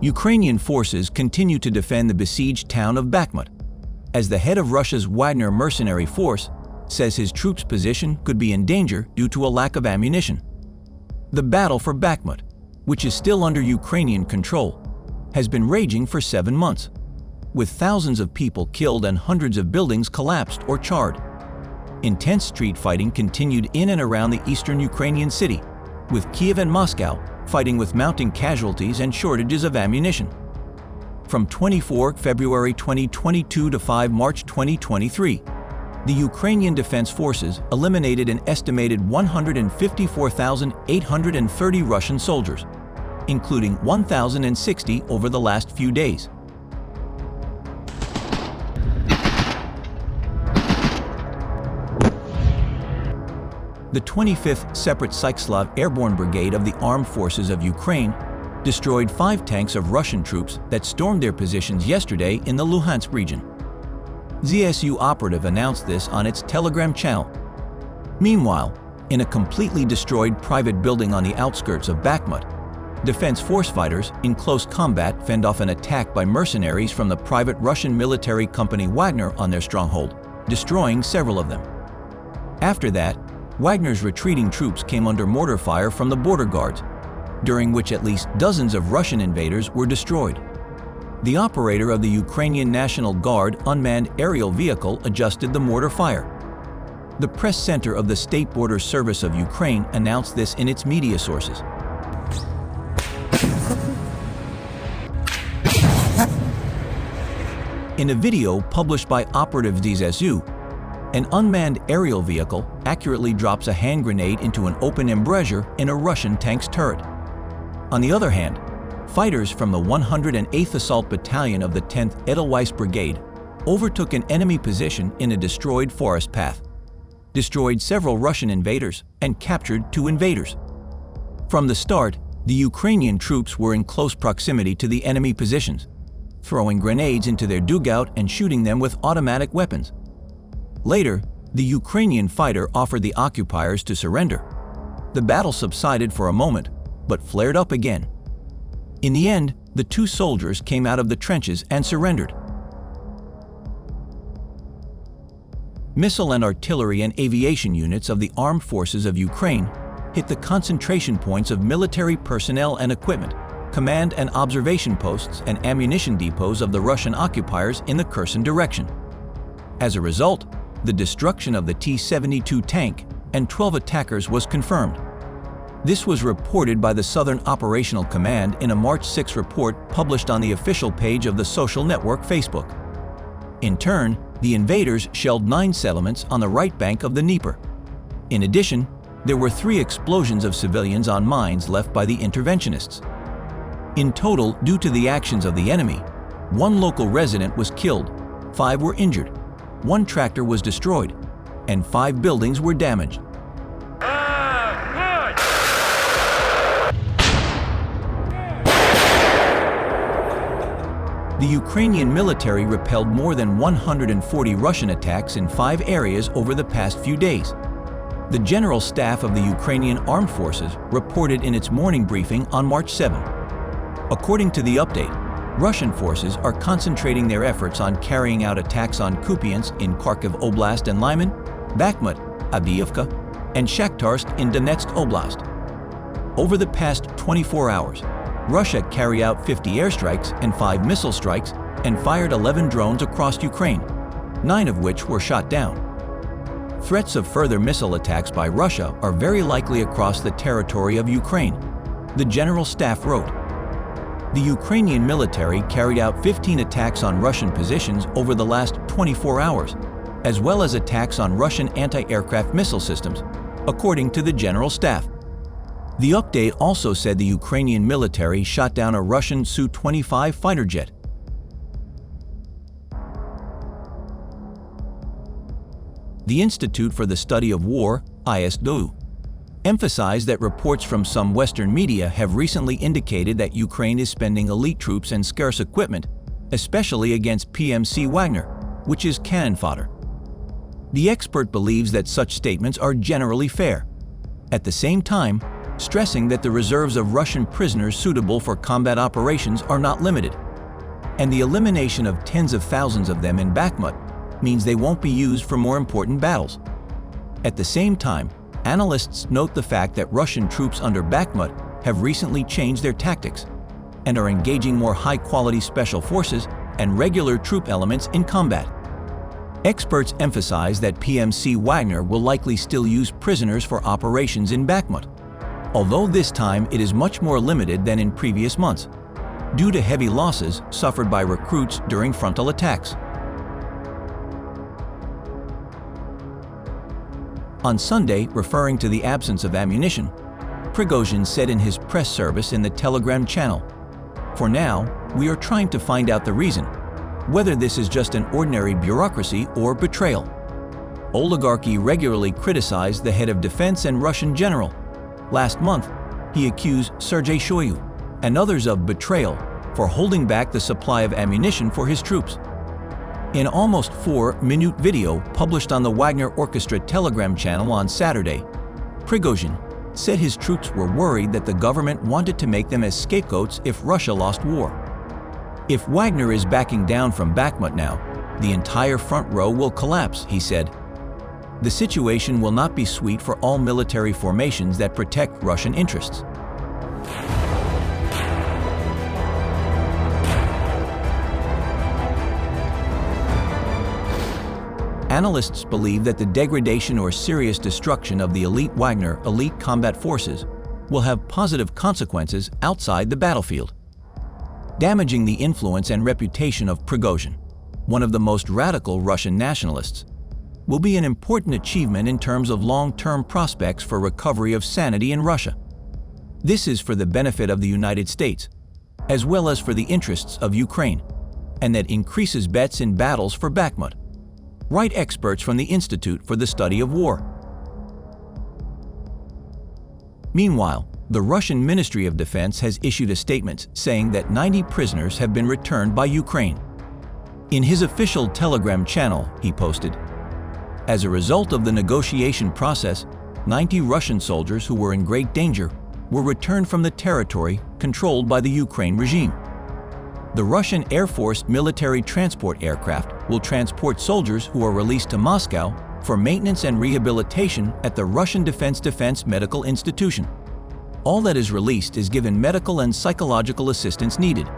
Ukrainian forces continue to defend the besieged town of Bakhmut, as the head of Russia's Wagner mercenary force says his troops' position could be in danger due to a lack of ammunition. The battle for Bakhmut, which is still under Ukrainian control, has been raging for 7 months, with thousands of people killed and hundreds of buildings collapsed or charred. Intense street fighting continued in and around the eastern Ukrainian city, with Kyiv and Moscow fighting with mounting casualties and shortages of ammunition. From 24 February 2022 to 5 March 2023, the Ukrainian Defense Forces eliminated an estimated 154,830 Russian soldiers, including 1,060 over the last few days. The 25th Separate Sykslav Airborne Brigade of the Armed Forces of Ukraine destroyed 5 tanks of Russian troops that stormed their positions yesterday in the Luhansk region. ZSU operative announced this on its Telegram channel. Meanwhile, in a completely destroyed private building on the outskirts of Bakhmut, Defense Force fighters in close combat fend off an attack by mercenaries from the private Russian military company Wagner on their stronghold, destroying several of them. After that, Wagner's retreating troops came under mortar fire from the border guards, during which at least dozens of Russian invaders were destroyed. The operator of the Ukrainian National Guard unmanned aerial vehicle adjusted the mortar fire. The press center of the State Border Service of Ukraine announced this in its media sources. In a video published by operative ZSU, an unmanned aerial vehicle accurately drops a hand grenade into an open embrasure in a Russian tank's turret. On the other hand, fighters from the 108th Assault Battalion of the 10th Edelweiss Brigade overtook an enemy position in a destroyed forest path, destroyed several Russian invaders, and captured 2 invaders. From the start, the Ukrainian troops were in close proximity to the enemy positions, throwing grenades into their dugout and shooting them with automatic weapons. Later, the Ukrainian fighter offered the occupiers to surrender. The battle subsided for a moment, but flared up again. In the end, the 2 soldiers came out of the trenches and surrendered. Missile and artillery and aviation units of the Armed Forces of Ukraine hit the concentration points of military personnel and equipment, command and observation posts and ammunition depots of the Russian occupiers in the Kherson direction. As a result, the destruction of the T-72 tank and 12 attackers was confirmed. This was reported by the Southern Operational Command in a March 6 report published on the official page of the social network Facebook. In turn, the invaders shelled 9 settlements on the right bank of the Dnieper. In addition, there were 3 explosions of civilians on mines left by the interventionists. In total, due to the actions of the enemy, 1 local resident was killed, 5 were injured, 1 tractor was destroyed, and 5 buildings were damaged. The Ukrainian military repelled more than 140 Russian attacks in 5 areas over the past few days. The General Staff of the Ukrainian Armed Forces reported in its morning briefing on March 7. According to the update, Russian forces are concentrating their efforts on carrying out attacks on Kupiansk in Kharkiv Oblast and Lyman, Bakhmut, Avdiivka, and Shakhtarsk in Donetsk Oblast. Over the past 24 hours, Russia carried out 50 airstrikes and 5 missile strikes and fired 11 drones across Ukraine, 9 of which were shot down. Threats of further missile attacks by Russia are very likely across the territory of Ukraine, the General Staff wrote. The Ukrainian military carried out 15 attacks on Russian positions over the last 24 hours, as well as attacks on Russian anti-aircraft missile systems, according to the General Staff. The update also said the Ukrainian military shot down a Russian Su-25 fighter jet. The Institute for the Study of War, ISDU, emphasized that reports from some Western media have recently indicated that Ukraine is spending elite troops and scarce equipment, especially against PMC Wagner, which is cannon fodder. The expert believes that such statements are generally fair. At the same time, stressing that the reserves of Russian prisoners suitable for combat operations are not limited, and the elimination of tens of thousands of them in Bakhmut means they won't be used for more important battles. At the same time, analysts note the fact that Russian troops under Bakhmut have recently changed their tactics and are engaging more high-quality special forces and regular troop elements in combat. Experts emphasize that PMC Wagner will likely still use prisoners for operations in Bakhmut, although this time it is much more limited than in previous months, due to heavy losses suffered by recruits during frontal attacks. On Sunday, referring to the absence of ammunition, Prigozhin said in his press service in the Telegram channel, "For now, we are trying to find out the reason, whether this is just an ordinary bureaucracy or betrayal." Oligarchy regularly criticized the head of defense and Russian general. Last month, he accused Sergei Shoigu and others of betrayal for holding back the supply of ammunition for his troops. In an almost 4-minute video published on the Wagner Orchestra Telegram channel on Saturday, Prigozhin said his troops were worried that the government wanted to make them as scapegoats if Russia lost war. "If Wagner is backing down from Bakhmut now, the entire front row will collapse," he said. "The situation will not be sweet for all military formations that protect Russian interests." Analysts believe that the degradation or serious destruction of the elite Wagner elite combat forces will have positive consequences outside the battlefield. Damaging the influence and reputation of Prigozhin, one of the most radical Russian nationalists, will be an important achievement in terms of long-term prospects for recovery of sanity in Russia. This is for the benefit of the United States, as well as for the interests of Ukraine, and that increases bets in battles for Bakhmut, write experts from the Institute for the Study of War. Meanwhile, the Russian Ministry of Defense has issued a statement saying that 90 prisoners have been returned by Ukraine. In his official Telegram channel, he posted, "As a result of the negotiation process, 90 Russian soldiers who were in great danger were returned from the territory controlled by the Ukraine regime. The Russian Air Force military transport aircraft will transport soldiers who are released to Moscow for maintenance and rehabilitation at the Russian Defense Medical Institution. All that is released is given medical and psychological assistance needed.